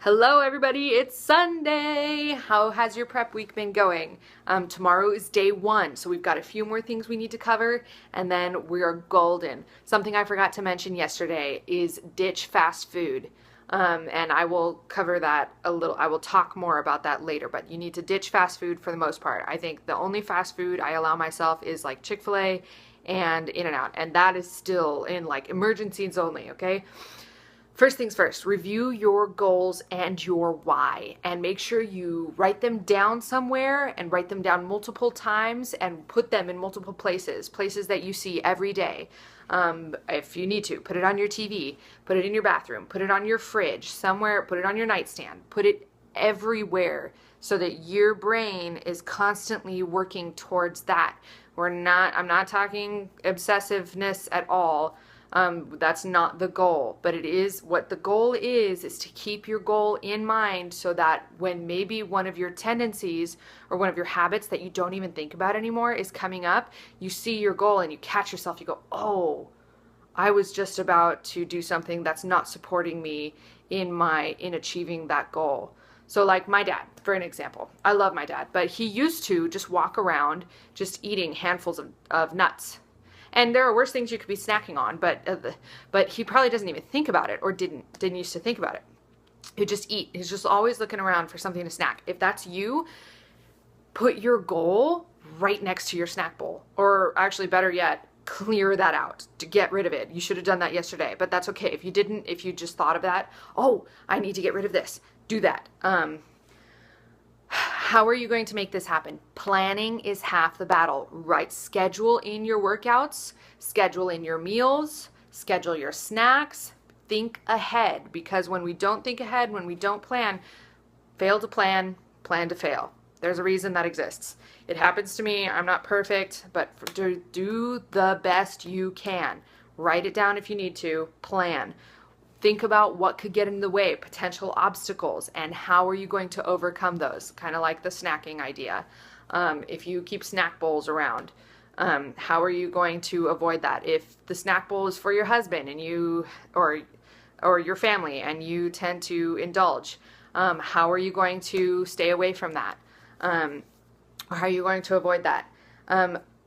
Hello everybody, it's Sunday. How has your prep week been going? Tomorrow is day one, so we've got a few more things we need to cover and then we are golden. Something I forgot to mention yesterday is ditch fast food. And I will cover that a little. I will talk more about that later, but you need to ditch fast food for the most part. I think the only fast food I allow myself is like Chick-fil-A and In-N-Out, and that is still in like emergencies only, okay? First things first, review your goals and your why, and make sure you write them down somewhere and write them down multiple times and put them in multiple places that you see every day. If you need to, put it on your TV, put it in your bathroom, put it on your fridge, somewhere, put it on your nightstand, put it everywhere so that your brain is constantly working towards that. I'm not talking obsessiveness at all. That's not the goal, but it is what the goal is to keep your goal in mind so that when maybe one of your tendencies or one of your habits that you don't even think about anymore is coming up, you see your goal and you catch yourself, you go, oh, I was just about to do something that's not supporting me in achieving that goal. So like my dad, for an example, I love my dad, but he used to just walk around just eating handfuls of nuts. And there are worse things you could be snacking on, but he probably doesn't even think about it or didn't used to think about it. He'd just eat. He's just always looking around for something to snack. If that's you, put your goal right next to your snack bowl. Or actually, better yet, clear that out to get rid of it. You should have done that yesterday, but that's okay. If you didn't, if you just thought of that, oh, I need to get rid of this, do that. How are you going to make this happen? Planning is half the battle, right? Schedule in your workouts, schedule in your meals, schedule your snacks, think ahead, because when we don't think ahead, when we don't plan, fail to plan, plan to fail. There's a reason that exists. It happens to me. I'm not perfect, but do the best you can. Write it down if you need to, plan. Think about what could get in the way, potential obstacles, and how are you going to overcome those? Kind of like the snacking idea. If you keep snack bowls around, how are you going to avoid that? If the snack bowl is for your husband and you, or your family, and you tend to indulge, how are you going to stay away from that? Or how are you going to avoid that?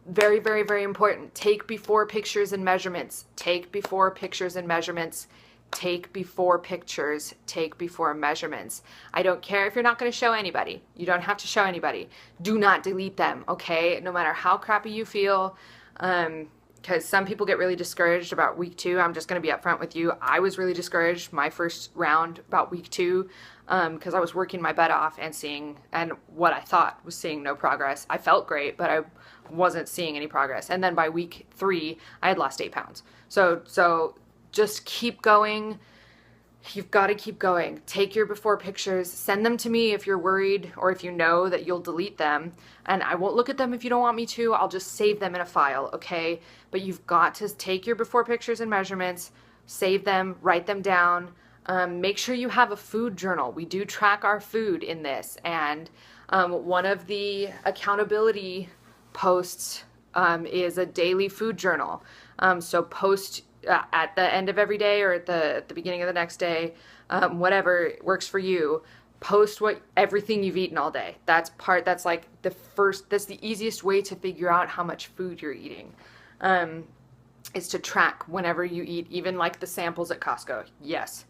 Very, very, very important. Take before pictures and measurements. Take before pictures and measurements. Take before pictures, take before measurements. I don't care if you're not going to show anybody. You don't have to show anybody. Do not delete them, okay? No matter how crappy you feel, because some people get really discouraged about week 2. I'm just going to be upfront with you. I was really discouraged my first round about week 2 because I was working my butt off and what I thought was seeing no progress. I felt great, but I wasn't seeing any progress. And then by week 3, I had lost 8 pounds. So just keep going. You've got to keep going. Take your before pictures, send them to me if you're worried or if you know that you'll delete them. And I won't look at them if you don't want me to. I'll just save them in a file, okay? But you've got to take your before pictures and measurements, save them, write them down. Make sure you have a food journal. We do track our food in this. And one of the accountability posts is a daily food journal. So post at the end of every day or at the beginning of the next day, whatever works for you, post everything you've eaten all day. That's like that's the easiest way to figure out how much food you're eating, is to track whenever you eat, even like the samples at Costco. Yes.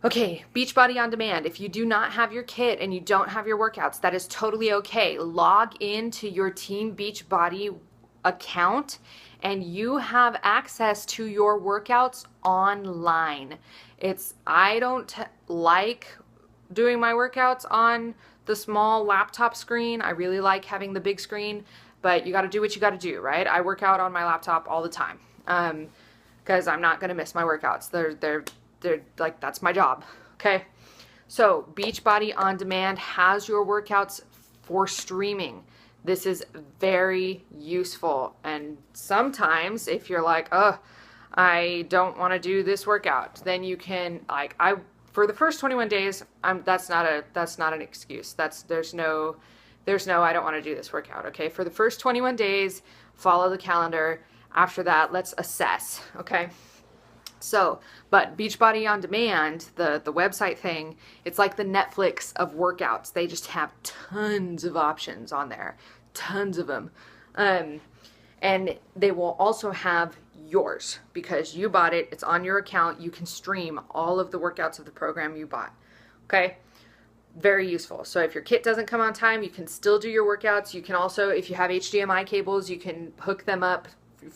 Okay, Beachbody On Demand. If you do not have your kit and you don't have your workouts, that is totally okay. Log into your Team Beachbody account and you have access to your workouts online. I don't like doing my workouts on the small laptop screen. I really like having the big screen, but you got to do what you got to do, right? I work out on my laptop all the time because I'm not going to miss my workouts. They're like, that's my job. Okay. So Beachbody On Demand has your workouts for streaming. This is very useful. And sometimes if you're like, oh, I don't want to do this workout, then you can, like, for the first 21 days, that's not an excuse. There's no, I don't want to do this workout. Okay. For the first 21 days, follow the calendar. After that, let's assess. Okay. So, but Beachbody On Demand, the website thing, it's like the Netflix of workouts. They just have tons of options on there, tons of them. And they will also have yours because you bought it. It's on your account. You can stream all of the workouts of the program you bought. Okay? Very useful. So if your kit doesn't come on time, you can still do your workouts. You can also, if you have HDMI cables, you can hook them up,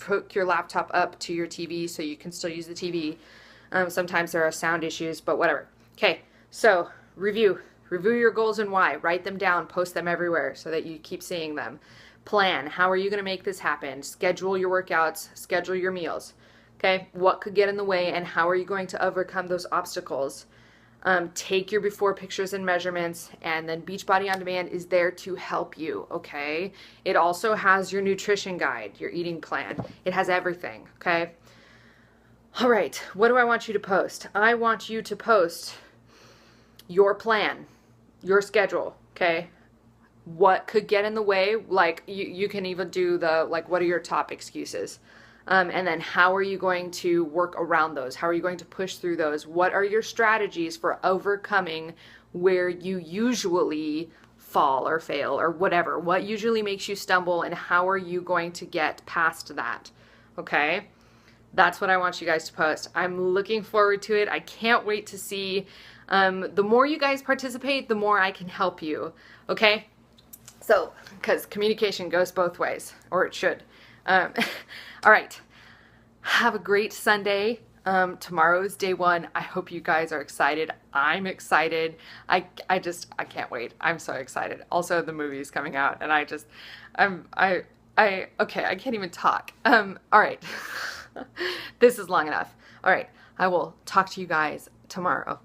hook your laptop up to your TV so you can still use the TV. Sometimes there are sound issues, but whatever. Okay, so review your goals and why. Write them down, post them everywhere so that you keep seeing them. Plan, how are you going to make this happen? Schedule your workouts, schedule your meals. Okay, what could get in the way and how are you going to overcome those obstacles? Take your before pictures and measurements, and then Beachbody On Demand is there to help you, okay? It also has your nutrition guide, your eating plan. It has everything, okay? All right, what do I want you to post? I want you to post your plan, your schedule, okay? What could get in the way? Like, you can even do the, like, what are your top excuses? And then how are you going to work around those? How are you going to push through those? What are your strategies for overcoming where you usually fall or fail or whatever? What usually makes you stumble and how are you going to get past that? Okay? That's what I want you guys to post. I'm looking forward to it. I can't wait to see. The more you guys participate, the more I can help you. Okay? So, because communication goes both ways, or it should. All right. Have a great Sunday. Tomorrow is day one. I hope you guys are excited. I'm excited. I can't wait. I'm so excited. Also, the movie is coming out, and okay, I can't even talk. All right. This is long enough. All right. I will talk to you guys tomorrow.